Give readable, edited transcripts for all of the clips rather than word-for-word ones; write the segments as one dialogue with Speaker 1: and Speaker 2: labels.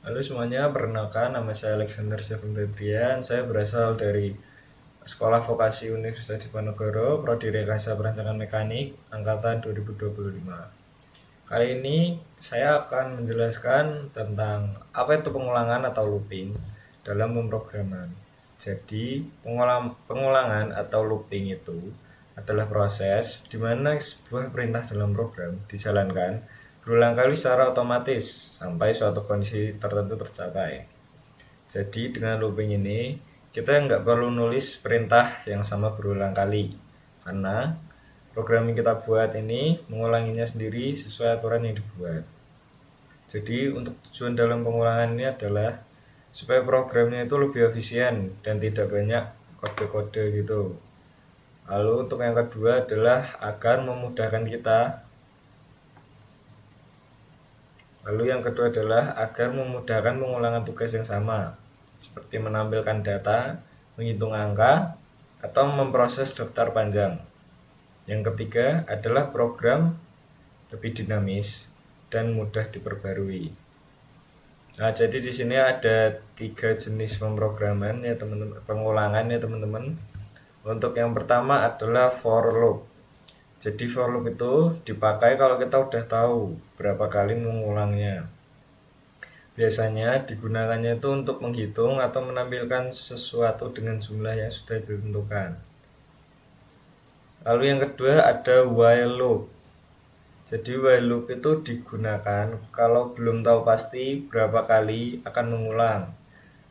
Speaker 1: Halo semuanya, perkenalkan nama saya Alexander Syafrin Febrian. Saya berasal dari Sekolah Vokasi Universitas Diponegoro, Prodi Rekayasa Perancangan Mekanik, angkatan 2025. Kali ini saya akan menjelaskan tentang apa itu pengulangan atau looping dalam pemrograman. Jadi, pengulangan atau looping itu adalah proses di mana sebuah perintah dalam program dijalankan berulang kali secara otomatis sampai suatu kondisi tertentu tercapai. Jadi dengan looping ini kita nggak perlu nulis perintah yang sama berulang kali karena program yang kita buat ini mengulanginya sendiri sesuai aturan yang dibuat. Jadi untuk tujuan dalam pengulangan ini adalah supaya programnya itu lebih efisien dan tidak banyak kode-kode gitu. Lalu untuk yang kedua adalah agar memudahkan kita. Lalu yang kedua adalah agar memudahkan pengulangan tugas yang sama, seperti menampilkan data, menghitung angka, atau memproses daftar panjang. Yang ketiga adalah program lebih dinamis dan mudah diperbarui. Nah, jadi di sini ada 3 jenis pemrograman ya teman-teman, pengulangan ya teman-teman. Untuk yang pertama adalah for loop. Jadi for loop itu dipakai kalau kita udah tahu berapa kali mengulangnya. Biasanya digunakannya itu untuk menghitung atau menampilkan sesuatu dengan jumlah yang sudah ditentukan. Lalu yang kedua ada while loop. Jadi while loop itu digunakan kalau belum tahu pasti berapa kali akan mengulang.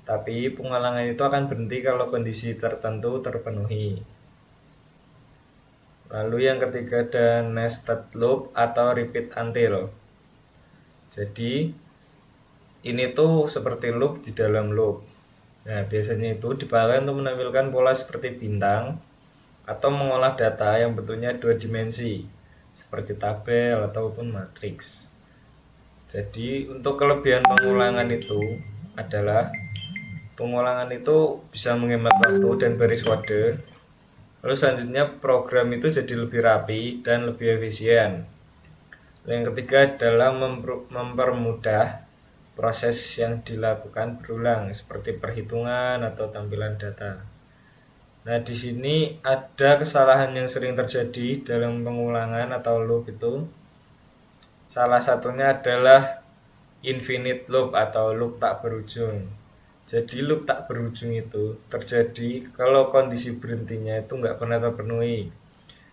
Speaker 1: Tapi pengulangan itu akan berhenti kalau kondisi tertentu terpenuhi. Lalu yang ketiga ada nested loop atau repeat until. Jadi ini tuh seperti loop di dalam loop. Nah, biasanya itu dipakai untuk menampilkan pola seperti bintang atau mengolah data yang bentuknya 2 dimensi seperti tabel ataupun matriks. Jadi untuk kelebihan pengulangan itu adalah pengulangan itu bisa menghemat waktu dan baris kode. Lalu selanjutnya program itu jadi lebih rapi dan lebih efisien. Yang ketiga adalah mempermudah proses yang dilakukan berulang seperti perhitungan atau tampilan data. Nah, di sini ada kesalahan yang sering terjadi dalam pengulangan atau loop itu. Salah satunya adalah infinite loop atau loop tak berujung. Jadi loop tak berujung itu terjadi kalau kondisi berhentinya itu nggak pernah terpenuhi.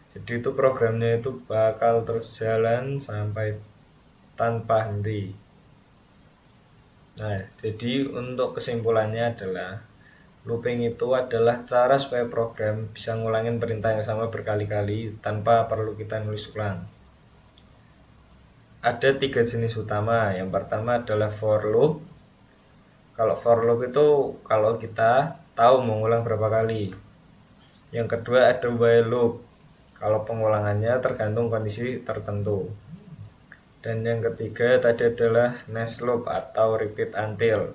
Speaker 1: Jadi itu programnya itu bakal terus jalan sampai tanpa henti. Nah, jadi untuk kesimpulannya adalah looping itu adalah cara supaya program bisa ngulangin perintah yang sama berkali-kali tanpa perlu kita nulis ulang. Ada 3 jenis utama. Yang pertama adalah for loop. Kalau for loop itu kalau kita tahu mengulang berapa kali. Yang kedua ada while loop. Kalau pengulangannya tergantung kondisi tertentu. Dan yang ketiga tadi adalah nest loop atau repeat until.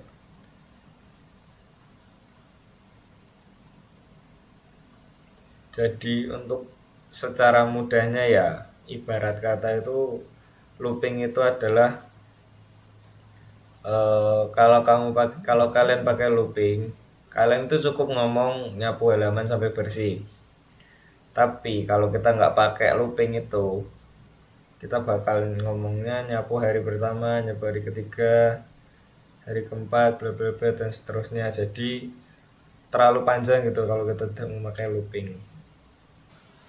Speaker 1: Jadi untuk secara mudahnya ya ibarat kata itu looping itu adalah kalau kalian pakai looping, kalian itu cukup ngomong nyapu halaman sampai bersih. Tapi kalau kita nggak pakai looping itu, kita bakal ngomongnya nyapu hari pertama, nyapu hari ketiga, hari keempat, bla bla bla dan seterusnya. Jadi terlalu panjang gitu kalau kita tidak memakai looping.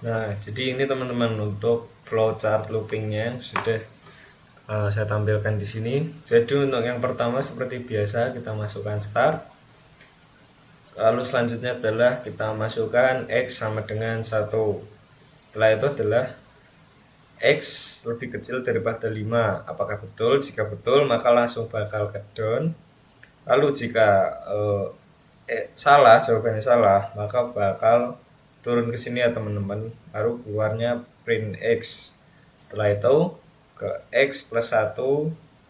Speaker 1: Nah, jadi ini teman-teman untuk flowchart loopingnya sudah saya tampilkan di sini. Jadi untuk yang pertama seperti biasa kita masukkan start. Lalu selanjutnya adalah kita masukkan X sama dengan 1. Setelah itu adalah X lebih kecil daripada 5. Apakah betul? Jika betul maka langsung bakal ke down. Lalu jika salah, jawabannya salah, maka bakal turun ke sini ya teman-teman. Baru keluarnya print X. Setelah itu ke X plus 1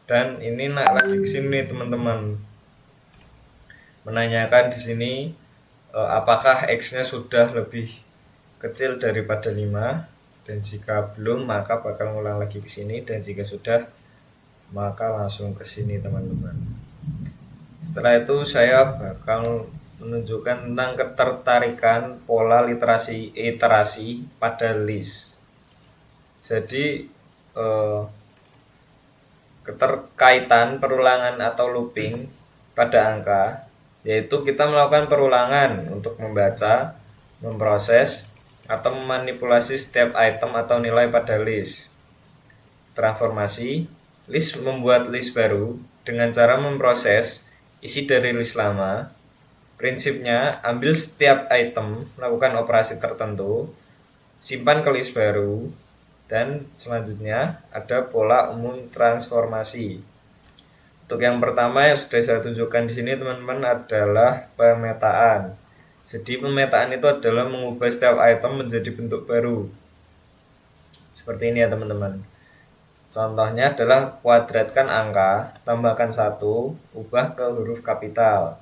Speaker 1: dan ini naik lagi ke sini teman-teman. Menanyakan di sini apakah X-nya sudah lebih kecil daripada 5 dan jika belum maka bakal ngulang lagi ke sini dan jika sudah maka langsung ke sini teman-teman. Setelah itu saya bakal menunjukkan tentang ketertarikan pola iterasi pada list. Jadi keterkaitan perulangan atau looping pada angka, yaitu kita melakukan perulangan untuk membaca, memproses, atau memanipulasi setiap item atau nilai pada list. Transformasi, list membuat list baru dengan cara memproses isi dari list lama. Prinsipnya, ambil setiap item, lakukan operasi tertentu, simpan ke list baru, dan selanjutnya ada pola umum transformasi. Untuk yang pertama yang sudah saya tunjukkan di sini teman-teman adalah pemetaan. Jadi pemetaan itu adalah mengubah setiap item menjadi bentuk baru. Seperti ini ya teman-teman. Contohnya adalah kuadratkan angka, tambahkan 1, ubah ke huruf kapital.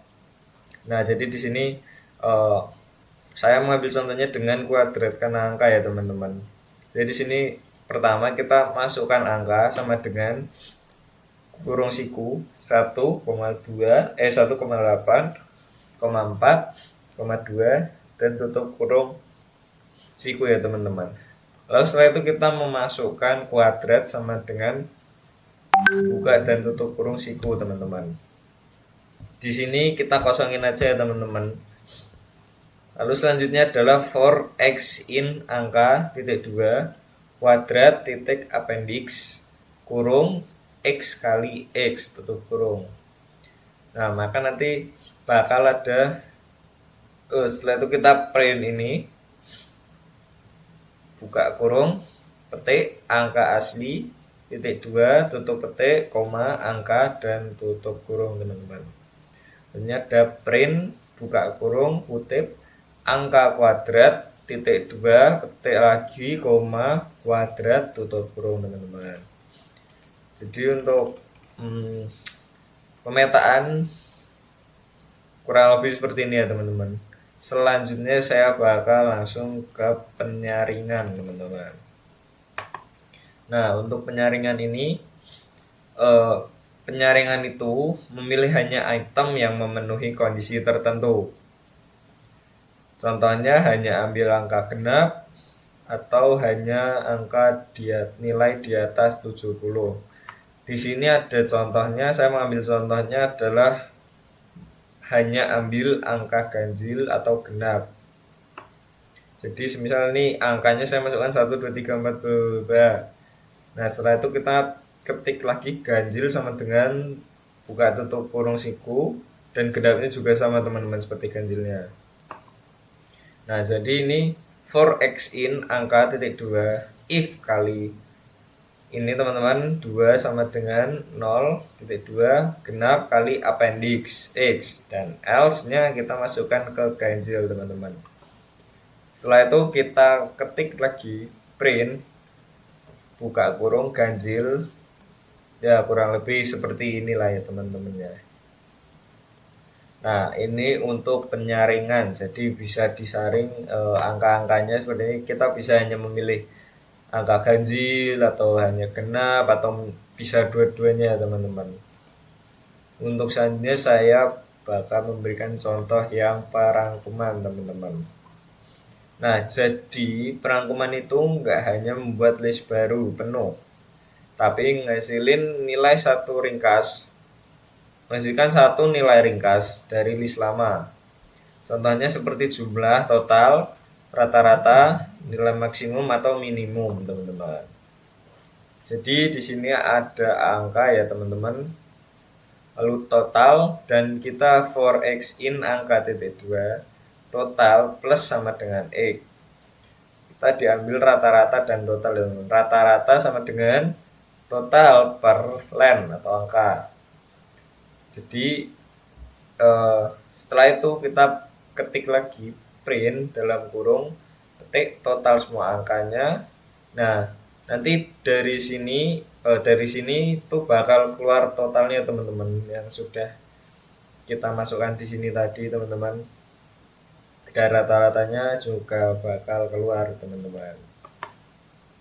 Speaker 1: Nah, jadi di sini saya mengambil contohnya dengan kuadratkan angka ya teman-teman. Jadi di sini pertama kita masukkan angka sama dengan kurung siku 1,8, 4,2 dan tutup kurung siku ya teman-teman. Lalu setelah itu kita memasukkan kuadrat sama dengan buka dan tutup kurung siku teman-teman. Di sini kita kosongin aja ya teman-teman. Lalu selanjutnya adalah for x in angka titik 2 kuadrat titik appendix kurung x kali x tutup kurung. Nah, maka nanti bakal ada setelah itu kita print ini, buka kurung, petik angka asli titik 2 tutup petik koma angka dan tutup kurung teman-teman. Ini ada print buka kurung kutip angka kuadrat titik 2 petik lagi koma kuadrat tutup kurung teman-teman. Jadi untuk pemetaan kurang lebih seperti ini ya teman-teman. Selanjutnya saya bakal langsung ke penyaringan teman-teman. Nah, untuk penyaringan ini penyaringan itu memilih hanya item yang memenuhi kondisi tertentu. Contohnya hanya ambil angka genap atau hanya angka nilai di atas 70. Di sini ada contohnya, saya mengambil contohnya adalah hanya ambil angka ganjil atau genap. Jadi semisal ini angkanya saya masukkan 1, 2, 3, 4, berubah. Nah, setelah itu kita ketik lagi ganjil sama dengan buka tutup kurung siku, dan genapnya juga sama teman-teman seperti ganjilnya. Nah, jadi ini for x in angka titik 2 if kali ini teman-teman 2 sama dengan 0,2 genap kali appendix x, dan else nya kita masukkan ke ganjil teman-teman. Setelah itu kita ketik lagi print buka kurung ganjil, ya kurang lebih seperti inilah ya teman-teman ya. Nah, ini untuk penyaringan, jadi bisa disaring angka-angkanya seperti ini. Kita bisa hanya memilih angka ganjil atau hanya genap atau bisa dua-duanya ya teman-teman. Untuk selanjutnya saya bakal memberikan contoh yang perangkuman teman-teman. Nah, jadi perangkuman itu nggak hanya membuat list baru penuh, tapi ngasilin nilai satu ringkas, menghasilkan satu nilai ringkas dari list lama. Contohnya seperti jumlah total, rata-rata, nilai maksimum atau minimum teman-teman. Jadi di sini ada angka ya teman-teman, lalu total, dan kita for x in angka titik 2 total plus sama dengan x. Kita diambil rata-rata dan total. Rata-rata sama dengan total per len atau angka. Jadi setelah itu kita ketik lagi print dalam kurung ketik total semua angkanya. Nah, nanti dari sini tuh bakal keluar totalnya teman-teman yang sudah kita masukkan di sini tadi teman-teman. Dan rata-ratanya juga bakal keluar teman-teman.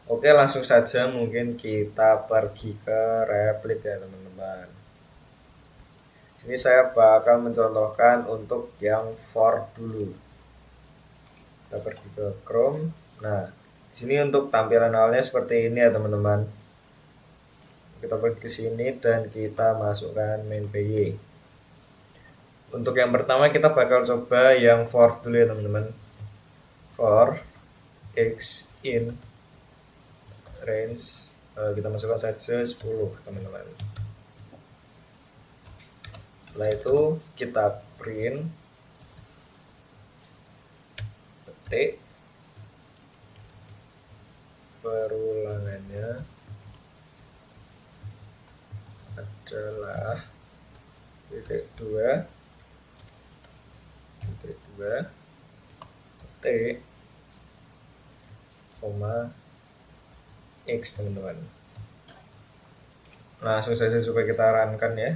Speaker 1: Oke, langsung saja mungkin kita pergi ke replit ya teman-teman. Ini saya bakal mencontohkan untuk yang for dulu. Kita pergi ke Chrome. Nah, di sini untuk tampilan awalnya seperti ini ya teman-teman. Kita pergi ke sini dan kita masukkan main py. Untuk yang pertama kita bakal coba yang for dulu ya teman-teman. For x in range kita masukkan saja 10 teman-teman. Setelah itu kita print petik perulangannya adalah titik 2 titik koma x teman-teman. Langsung saja coba kita runkan ya.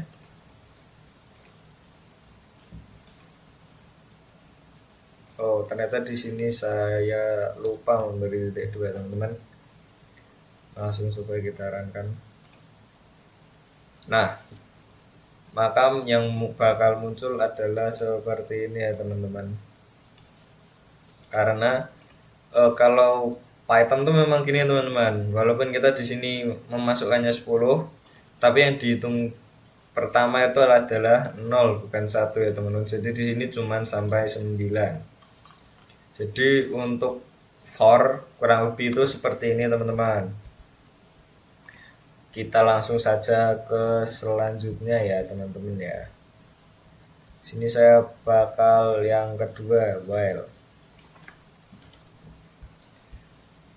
Speaker 1: Oh, ternyata di sini saya lupa memberi titik 2 teman-teman. Langsung coba kita runkan. Nah, maka yang bakal muncul adalah seperti ini ya teman-teman. Karena kalau Python tuh memang gini teman-teman. Walaupun kita di sini memasukkannya 10, tapi yang dihitung pertama itu adalah 0 bukan 1 ya teman-teman. Jadi di sini cuma sampai 9. Jadi untuk for kurang lebih itu seperti ini teman-teman. Kita langsung saja ke selanjutnya ya teman-teman ya. Sini saya bakal yang kedua while.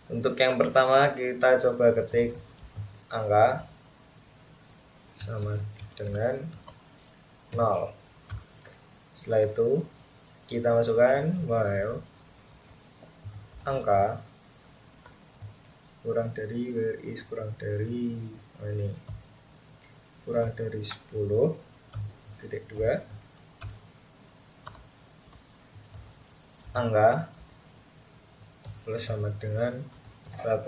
Speaker 1: Untuk yang pertama kita coba ketik angka sama dengan 0. Setelah itu kita masukkan while angka kurang dari where is kurang dari ini kurang dari 10 titik 2 angka plus sama dengan 1.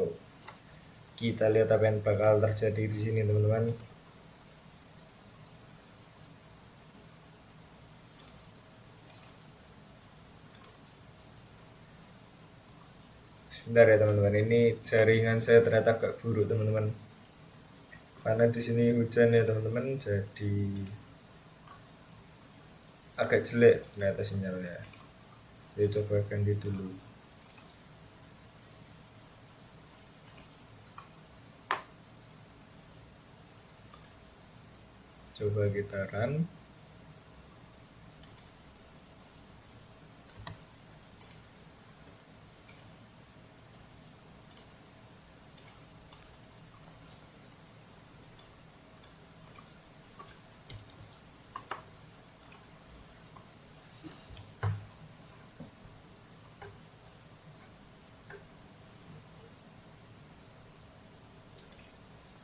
Speaker 1: Kita lihat apa yang bakal terjadi di sini teman-teman. Sebentar ya teman-teman, ini jaringan saya ternyata agak buruk teman-teman. Karena di sini hujan ya teman-teman, jadi agak jelek ternyata sinyalnya. Saya coba ganti dulu. Coba kita run.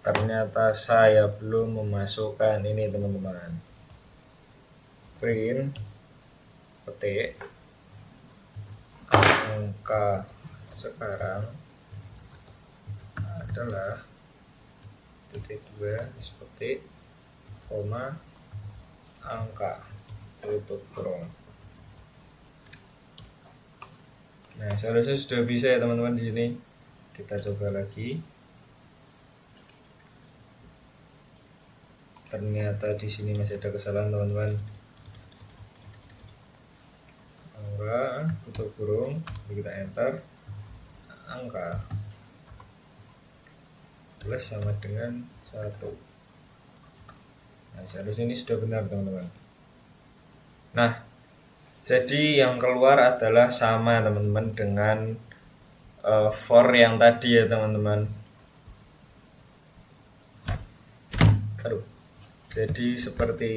Speaker 1: Ternyata saya belum memasukkan ini teman-teman. Print petik angka sekarang adalah titik 2 seperti koma angka tutup kurung. Nah, seharusnya sudah bisa ya teman-teman di sini. Kita coba lagi. Ternyata di sini masih ada kesalahan teman-teman. Angka tutup kurung, kita enter angka plus sama dengan 1. Nah, seharusnya ini sudah benar teman-teman. Nah, jadi yang keluar adalah sama teman-teman dengan for yang tadi ya teman-teman. Aduh. Jadi seperti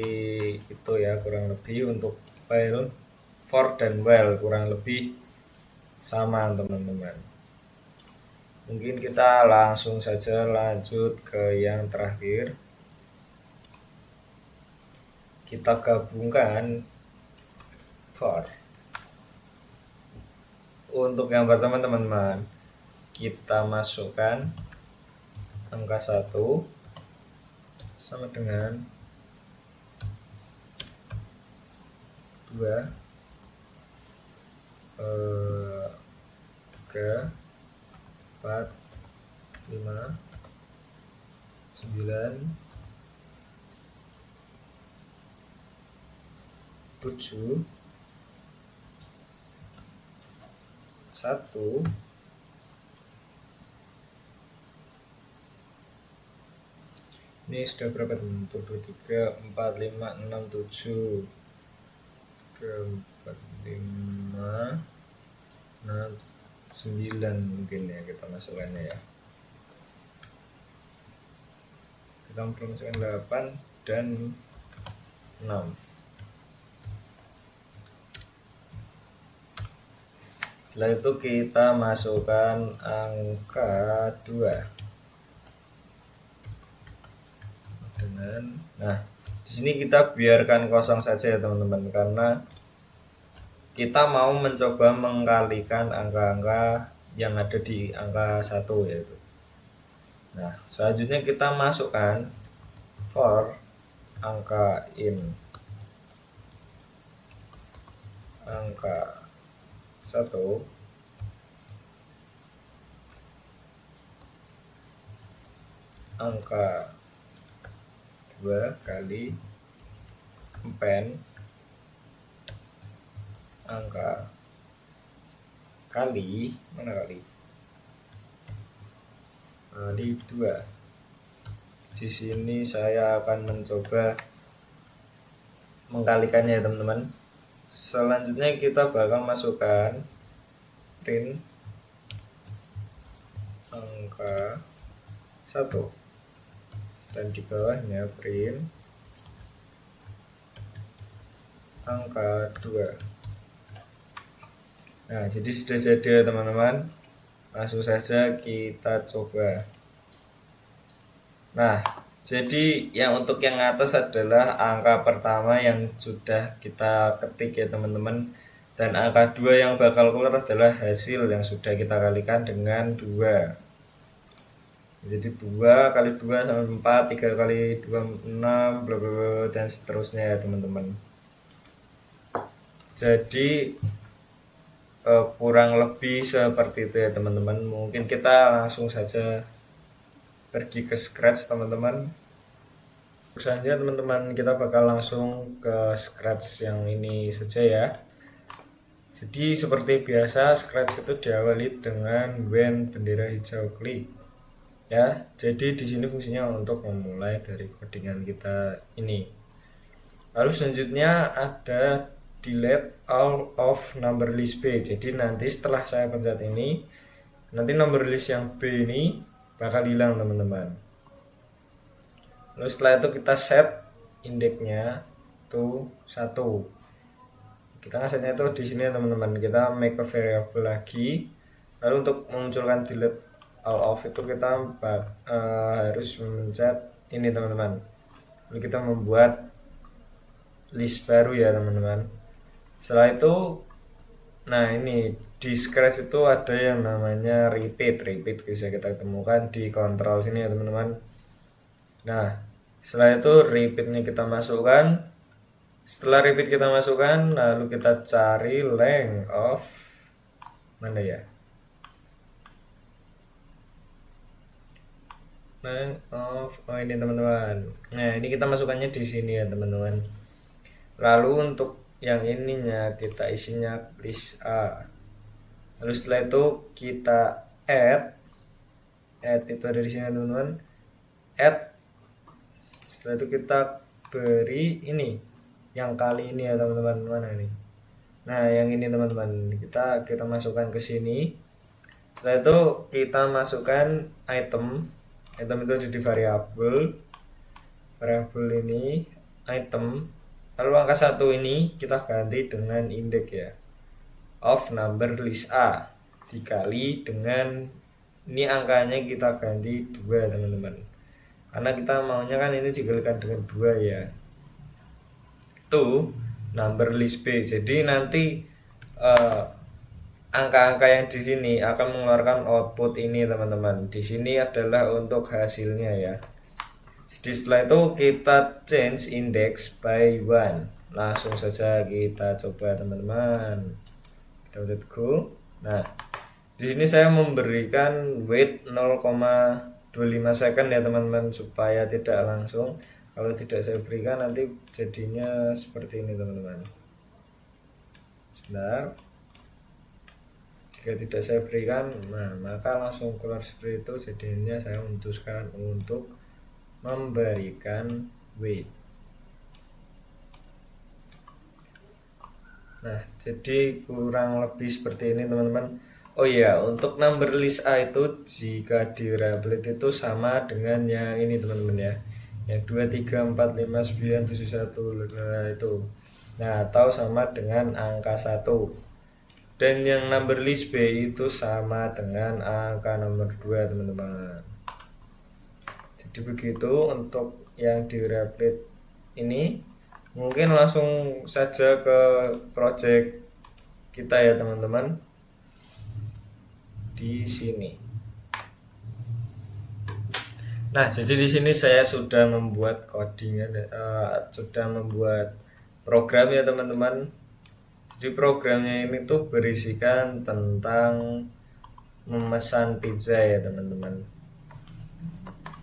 Speaker 1: itu ya kurang lebih untuk while, for dan while kurang lebih sama teman-teman. Mungkin kita langsung saja lanjut ke yang terakhir. Kita gabungkan for. Untuk yang pertama teman-teman, kita masukkan angka 1 sama dengan 2, 3, 4, 5, 9, 7, 1, ini sudah berapa teman? 1, 2, 3, 4, 5, 6, 7, 3, 4, 5, 6, 9 mungkin ya kita masukkannya ya. Kita masukkan 8 dan 6. Setelah itu kita masukkan angka 2 dengan, nah di sini kita biarkan kosong saja ya teman-teman, karena kita mau mencoba mengkalikan angka-angka yang ada di angka 1 yaitu. Nah selanjutnya kita masukkan for angka in angka 1 angka 2 kali empen angka kali mana kali 2. Di sini saya akan mencoba mengkalikannya ya teman-teman. Selanjutnya kita bakal masukkan print angka 1 dan di bawahnya print angka 2. Nah jadi sudah jadi ya teman-teman, langsung saja kita coba. Nah jadi yang untuk yang atas adalah angka pertama yang sudah kita ketik ya teman-teman, dan angka 2 yang bakal keluar adalah hasil yang sudah kita kalikan dengan 2. Jadi 2 kali 2 sama 4, 3 kali 2 6, bla bla bla, dan seterusnya ya teman-teman. Jadi kurang lebih seperti itu ya teman-teman. Mungkin kita langsung saja pergi ke Scratch teman-teman. Selanjutnya teman-teman kita bakal langsung ke Scratch yang ini saja ya. Jadi seperti biasa Scratch itu diawali dengan when bendera hijau klik ya. Jadi di sini fungsinya untuk memulai dari codingan kita ini. Lalu selanjutnya ada delete all of number list B. Jadi nanti setelah saya pencet ini, nanti number list yang B ini bakal hilang teman-teman. Lalu setelah itu kita set indeksnya to 1. Kita ngasihnya itu di sini teman-teman. Kita make a variable lagi. Lalu untuk memunculkan delete all of itu kita harus memencet ini teman-teman. Lalu kita membuat list baru ya teman-teman. Setelah itu, nah ini di Scratch itu ada yang namanya repeat bisa kita temukan di kontrol sini ya teman-teman. Nah setelah itu repeatnya kita masukkan. Setelah repeat kita masukkan, lalu kita cari length of mana ya, length of, oh ini teman-teman. Nah ini kita masukkannya di sini ya teman-teman. Lalu untuk yang ininya kita isinya list A. Lalu setelah itu kita add itu ada di sini teman-teman, add. Setelah itu kita beri ini yang kali ini ya teman-teman, mana ini, nah yang ini teman-teman, kita masukkan ke sini. Setelah itu kita masukkan item itu ada di variabel ini item. Lalu angka 1 ini kita ganti dengan indeks ya, of number list A dikali dengan ini angkanya kita ganti 2 teman-teman, karena kita maunya kan ini dikalikan dengan 2 ya, to number list B. Jadi nanti angka-angka yang di sini akan mengeluarkan output ini teman-teman. Di sini adalah untuk hasilnya ya. Jadi setelah itu kita change index by 1. Langsung saja kita coba teman-teman. Kita pencet go. Nah, di sini saya memberikan wait 0,25 second ya teman-teman, supaya tidak langsung. Kalau tidak saya berikan nanti jadinya seperti ini teman-teman. Sebentar. Jika tidak saya berikan, nah maka langsung keluar seperti itu. Jadinya saya memutuskan untuk memberikan wait. Nah, jadi kurang lebih seperti ini teman-teman. Oh iya, untuk number list A itu jika di rehabilit itu sama dengan yang ini teman-teman ya. Yang 2, 3, 4, 5, 9, 7, 1 nah itu. Nah, atau sama dengan angka 1. Dan yang number list B itu sama dengan angka nomor 2 teman-teman. Jadi begitu untuk yang di rehabilit ini. Mungkin langsung saja ke project kita ya teman-teman. Di sini. Nah, jadi di sini saya sudah membuat coding, sudah membuat program ya teman-teman. Di programnya ini tuh berisikan tentang memesan pizza ya teman-teman.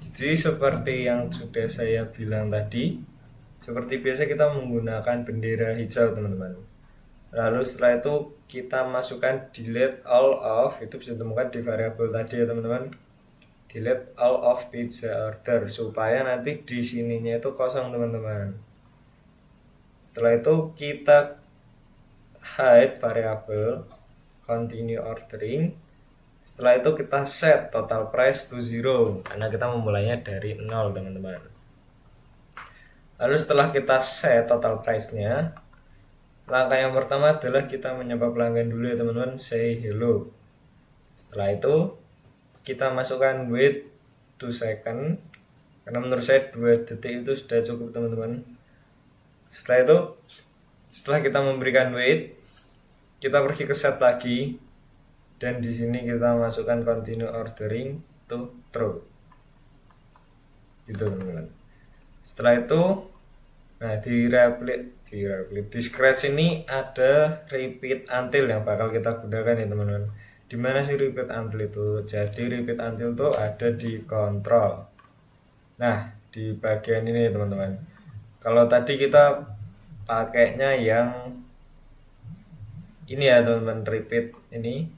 Speaker 1: Jadi seperti yang sudah saya bilang tadi, seperti biasa kita menggunakan bendera hijau teman-teman. Lalu setelah itu kita masukkan delete all of, itu bisa ditemukan di variabel tadi ya teman-teman. Delete all of pizza order, supaya nanti di sininya itu kosong teman-teman. Setelah itu kita hide variabel continue ordering. Setelah itu kita set total price to 0, karena kita memulainya dari 0 teman-teman. Lalu setelah kita set total price-nya, langkah yang pertama adalah kita menyapa pelanggan dulu ya teman-teman, say hello. Setelah itu kita masukkan wait 2 second, karena menurut saya 2 detik itu sudah cukup teman-teman. Setelah itu, setelah kita memberikan wait, kita pergi ke set lagi, dan di sini kita masukkan continue ordering to true, gitu teman-teman. Setelah itu, nah di scratch ini ada repeat until yang bakal kita gunakan ya teman-teman. Dimana sih repeat until itu? Jadi repeat until itu ada di control. Nah, di bagian ini teman-teman. Kalau tadi kita pakainya yang ini ya teman-teman, repeat ini.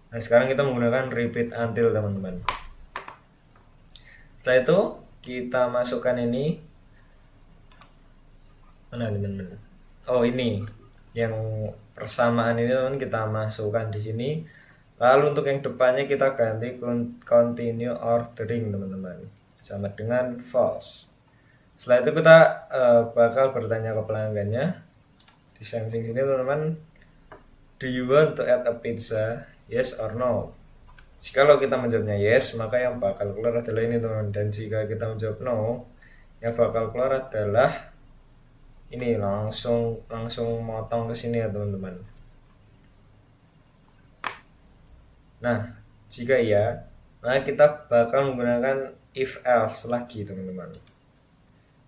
Speaker 1: Nah, sekarang kita menggunakan repeat until teman-teman. Setelah itu kita masukkan ini. Mana teman-teman? Oh, ini yang persamaan ini teman kita masukkan di sini. Lalu untuk yang depannya kita ganti continue ordering teman-teman, sama dengan false. Setelah itu kita bakal bertanya ke pelanggannya di sensing sini teman-teman, do you want to add a pizza, yes or no? Jikalau kita menjawabnya yes, maka yang bakal keluar adalah ini teman-teman. Dan jika kita menjawab no, yang bakal keluar adalah ini, langsung motong ke sini ya teman-teman. Nah, jika iya, maka kita bakal menggunakan if else lagi teman-teman.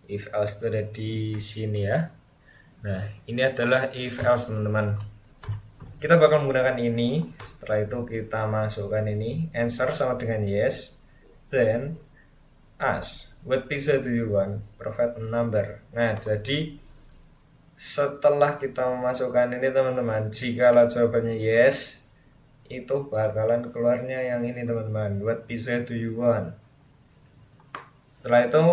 Speaker 1: If else itu ada di sini ya. Nah, ini adalah if else teman-teman. Kita bakal menggunakan ini. Setelah itu kita masukkan ini, answer sama dengan yes, then ask what pizza do you want, provide a number. Nah, jadi setelah kita memasukkan ini teman-teman, jika jawabannya yes, itu bakalan keluarnya yang ini teman-teman, what pizza do you want. Setelah itu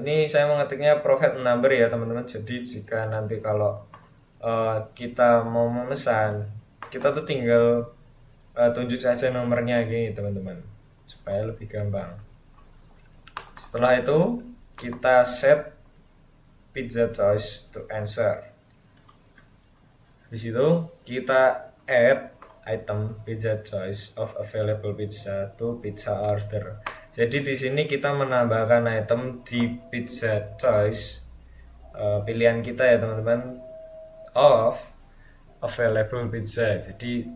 Speaker 1: ini saya mengetiknya provide number ya teman-teman. Jadi jika nanti kalau kita mau memesan, kita tuh tinggal tunjuk saja nomornya gini teman-teman, supaya lebih gampang. Setelah itu kita set pizza choice to answer. Di situ kita add item pizza choice of available pizza to pizza order. Jadi di sini kita menambahkan item di pizza choice pilihan kita ya teman-teman, of available pizza. Jadi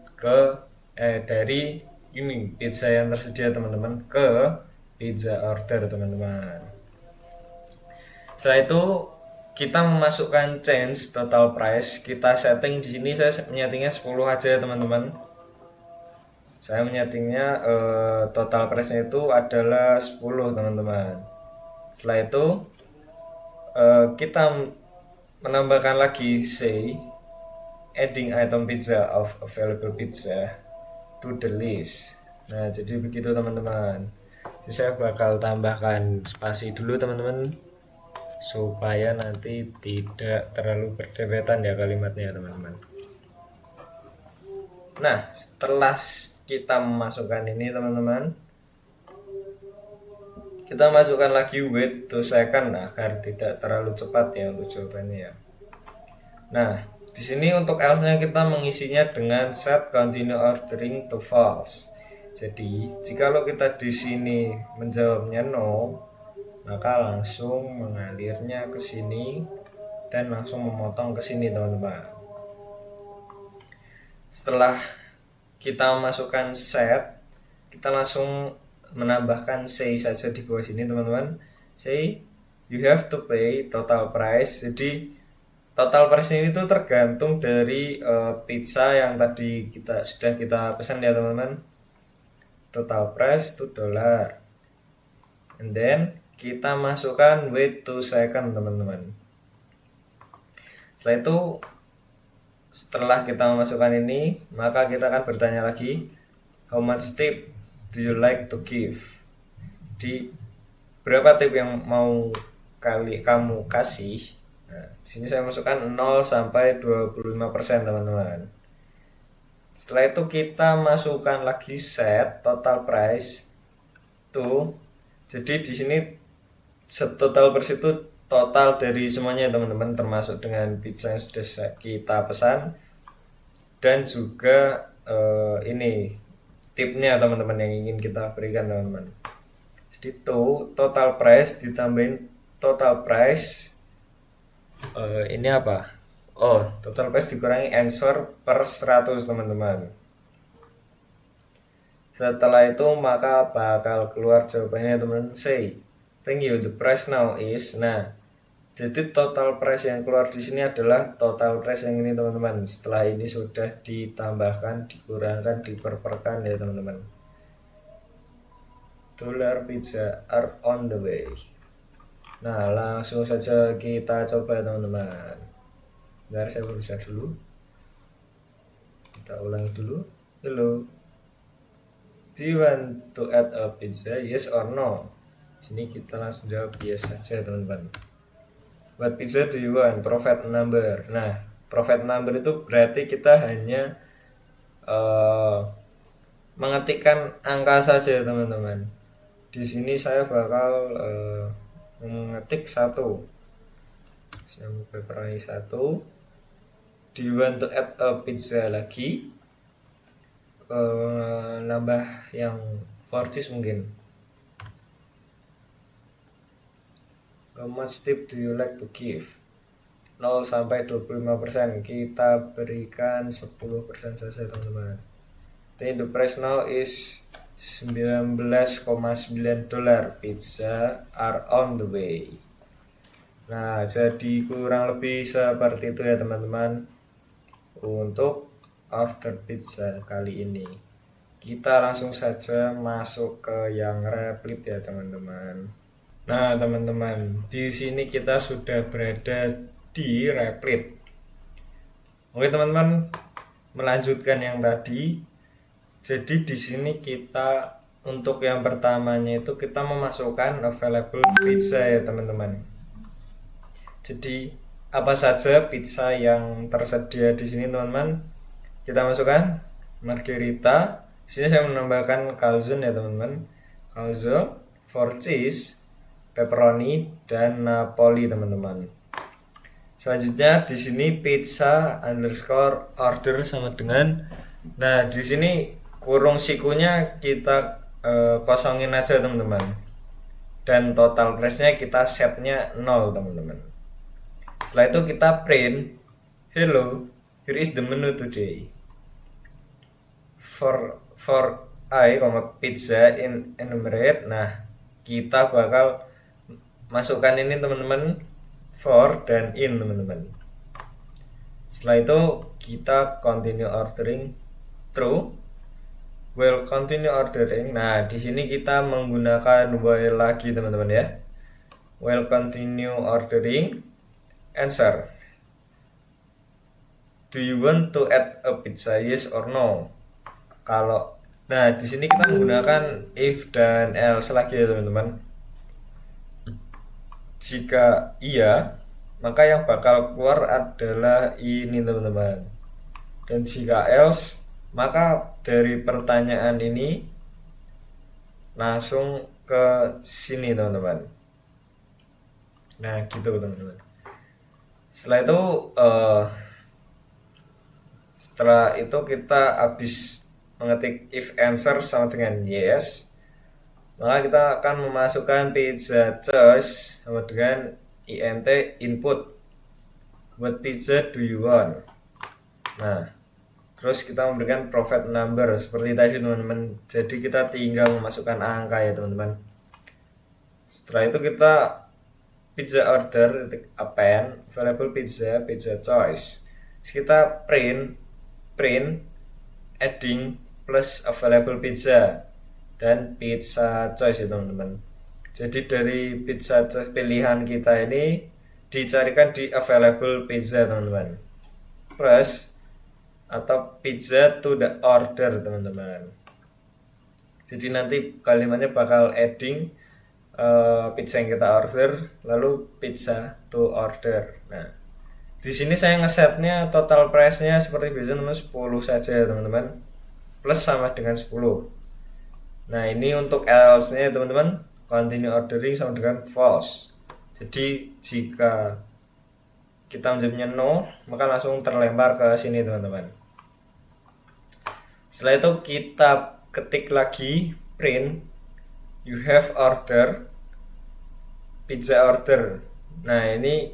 Speaker 1: dari ini pizza yang tersedia teman-teman ke pizza order teman-teman. Setelah itu kita memasukkan change total price, kita setting di sini saya menyetingnya 10 aja teman-teman. Saya menyetingnya total price-nya itu adalah 10 teman-teman. Setelah itu kita menambahkan lagi say adding item pizza of available pizza to the list. Nah, jadi begitu teman-teman. Jadi saya bakal tambahkan spasi dulu teman-teman supaya nanti tidak terlalu berdempetan ya kalimatnya teman-teman. Nah, setelah kita memasukkan ini teman-teman, kita masukkan lagi wait to second agar tidak terlalu cepat ya untuk jawabannya ya. Nah, di sini untuk else-nya kita mengisinya dengan set continue ordering to false. Jadi, jikalau kita di sini menjawabnya no, maka langsung mengalirnya ke sini dan langsung memotong ke sini teman-teman. Setelah kita masukkan set, kita langsung menambahkan say saja di bawah sini teman-teman. Say you have to pay total price. Jadi total price ini tuh tergantung dari pizza yang tadi sudah kita pesan ya teman-teman. Total price $2. And then kita masukkan wait to second teman-teman. Setelah kita memasukkan ini, maka kita akan bertanya lagi, how much tip do you like to give? Jadi berapa tip yang mau kamu kasih? Nah, di sini saya masukkan 0 sampai 25% teman-teman. Setelah itu kita masukkan lagi set total price tuh. Jadi di sini set total price itu total dari semuanya teman-teman, termasuk dengan pizza yang sudah kita pesan dan juga ini tipnya teman-teman yang ingin kita berikan teman-teman. Jadi tuh total price ditambahin total price ini apa? Oh, total price dikurangi answer per 100 teman-teman. Setelah itu maka bakal keluar jawabannya teman-teman. Say thank you, the price now is. Nah, jadi total price yang keluar di sini adalah total price yang ini teman-teman. Setelah ini sudah ditambahkan, dikurangkan, diperperkan ya teman-teman. Dollar pizza are on the way. Nah, langsung saja kita coba teman-teman. Bentar, saya berusaha dulu. Kita ulangi dulu. Hello. Do you want to add a pizza? Yes or no? Sini kita langsung jawab yes saja teman-teman. What pizza do you want? Profit number. Nah, profit number itu berarti kita hanya mengetikkan angka saja teman-teman. Di sini saya bakal mengetik 1. Saya memperoleh 1. Do you want to add a pizza lagi? Nambah yang 4 cheese mungkin. How much tip do you like to give? 0 sampai 25%. Kita berikan 10% saja teman-teman. The price now is $19,9. Pizza are on the way. Nah, jadi kurang lebih seperti itu ya teman-teman untuk order pizza kali ini. Kita langsung saja masuk ke yang replit ya teman-teman. Nah teman-teman, di sini kita sudah berada di replit. Oke teman-teman, melanjutkan yang tadi. Jadi di sini kita untuk yang pertamanya itu kita memasukkan available pizza ya teman-teman. Jadi apa saja pizza yang tersedia di sini teman-teman? Kita masukkan margherita. Di sini saya menambahkan calzone ya teman-teman. Calzone, 4 cheese, pepperoni dan Napoli teman-teman. Selanjutnya di sini pizza underscore order sama dengan, nah di sini kurung sikunya kita kosongin aja teman-teman. Dan total price-nya kita setnya 0 teman-teman. Setelah itu kita print, hello, here is the menu today. For pizza enumerate. Nah, kita bakal masukkan ini teman-teman, for dan in teman-teman. Setelah itu kita continue ordering true. Will continue ordering. Nah, di sini kita menggunakan while lagi teman-teman ya. Will continue ordering. Answer. Do you want to add a pizza? Yes or no? Nah, di sini kita menggunakan if dan else lagi ya teman-teman. Jika iya, maka yang bakal keluar adalah ini teman-teman. Dan jika else, maka dari pertanyaan ini langsung ke sini teman-teman. Nah, gitu teman-teman. Setelah itu kita habis mengetik if answer sama dengan yes, maka kita akan memasukkan pizza choice sama dengan int input. What pizza do you want? Nah, terus kita memberikan profit number seperti tadi teman-teman. Jadi kita tinggal memasukkan angka ya teman-teman. Setelah itu kita pizza order append available pizza choice. Terus kita print adding plus available pizza dan pizza choice ya teman-teman. Jadi dari pizza choice pilihan kita ini dicarikan di available pizza teman-teman, plus atau pizza to the order teman-teman. Jadi nanti kalimatnya bakal adding pizza yang kita order lalu pizza to order. Nah, di sini saya ngesetnya total price-nya seperti biasa teman 10 saja teman-teman, plus sama dengan 10. Nah, ini untuk else-nya teman-teman, continue ordering sama dengan false. Jadi jika kita menjawabnya no, maka langsung terlempar ke sini teman-teman. Setelah itu kita ketik lagi print you have order pizza order. Nah, ini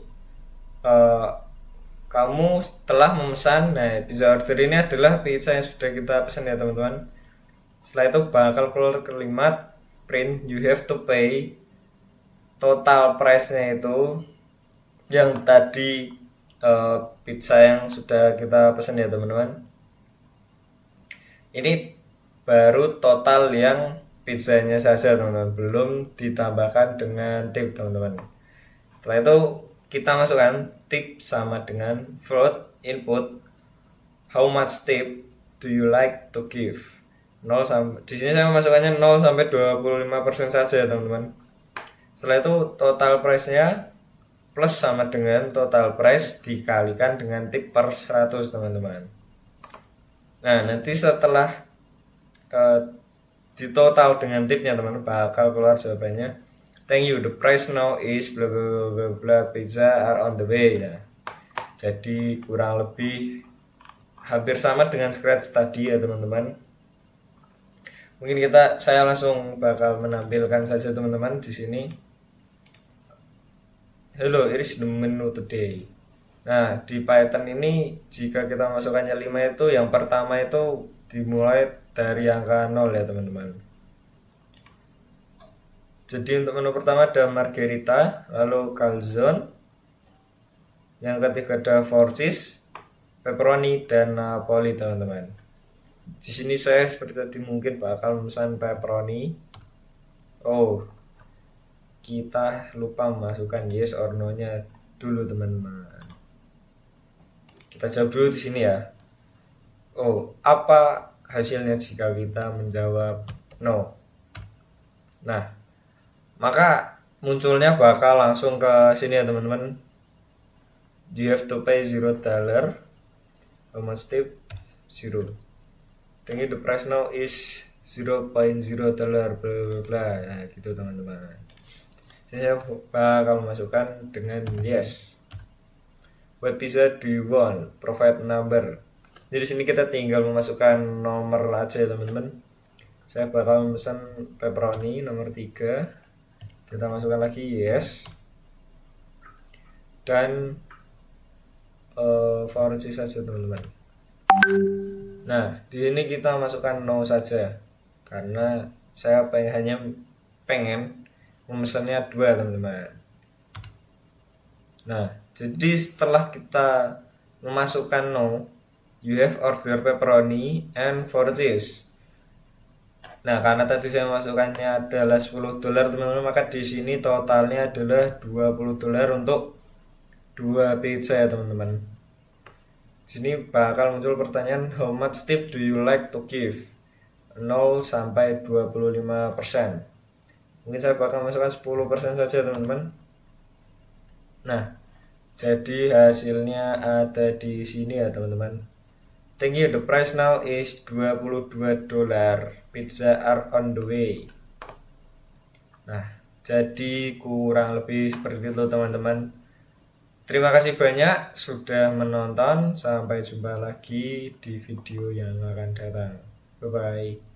Speaker 1: kamu setelah memesan. Nah, pizza order ini adalah pizza yang sudah kita pesan ya teman-teman. Setelah itu bakal keluar kalimat print you have to pay total price-nya itu yang tadi pizza yang sudah kita pesan ya teman-teman. Ini baru total yang pizzanya saja teman-teman, belum ditambahkan dengan tip teman-teman. Setelah itu kita masukkan tip sama dengan fruit input how much tip do you like to give. 0 sampai di sini saya memasukkannya 0 sampai 25% saja teman-teman. Setelah itu total price-nya plus sama dengan total price dikalikan dengan tip per 100 teman-teman. Nah, nanti setelah di total dengan tipnya teman-teman bakal keluar jawabannya thank you the price now is bla bla bla bla pizza are on the way. Nah, jadi kurang lebih hampir sama dengan scratch tadi ya teman-teman. Mungkin saya langsung bakal menampilkan saja teman-teman di sini. Hello, here is the menu today. Nah, di Python ini jika kita masukkannya 5 itu yang pertama itu dimulai dari angka 0 ya teman-teman. Jadi untuk menu pertama ada margherita, lalu calzone. Yang ketiga ada four cheese, pepperoni dan napoli teman-teman. Di sini saya seperti tadi mungkin bakal memesan pepperoni. Oh, kita lupa memasukkan yes or no-nya dulu teman-teman. Kita jawab dulu di sini ya. Oh, apa hasilnya jika kita menjawab no? Nah, maka munculnya bakal langsung ke sini ya teman-teman. You have to pay $0. How much tip? 0. Thank you, the price now is $0.0 bla bla bla. Nah, gitu teman-teman. Saya bakal memasukkan dengan yes. What pizza do you want? Provide number. Jadi di sini kita tinggal memasukkan nomor aja ya teman-teman. Saya bakal memesan pepperoni nomor 3. Kita masukkan lagi yes. Dan four cheese saja teman-teman. Nah, di sini kita masukkan no saja karena saya hanya pengen memesannya 2 teman-teman. Nah, jadi setelah kita memasukkan no, you have order pepperoni and 4 cheese. Nah, karena tadi saya masukkannya adalah $10 teman-teman, maka di sini totalnya adalah $20 untuk 2 pizza ya teman-teman. Sini bakal muncul pertanyaan, how much tip do you like to give? 0 sampai 25%. Mungkin saya bakal masukkan 10% saja teman-teman. Nah, jadi hasilnya ada di sini ya teman-teman. Thank you, the price now is $22. Pizza are on the way. Nah, jadi kurang lebih seperti itu teman-teman. Terima kasih banyak sudah menonton. Sampai jumpa lagi di video yang akan datang. Bye bye.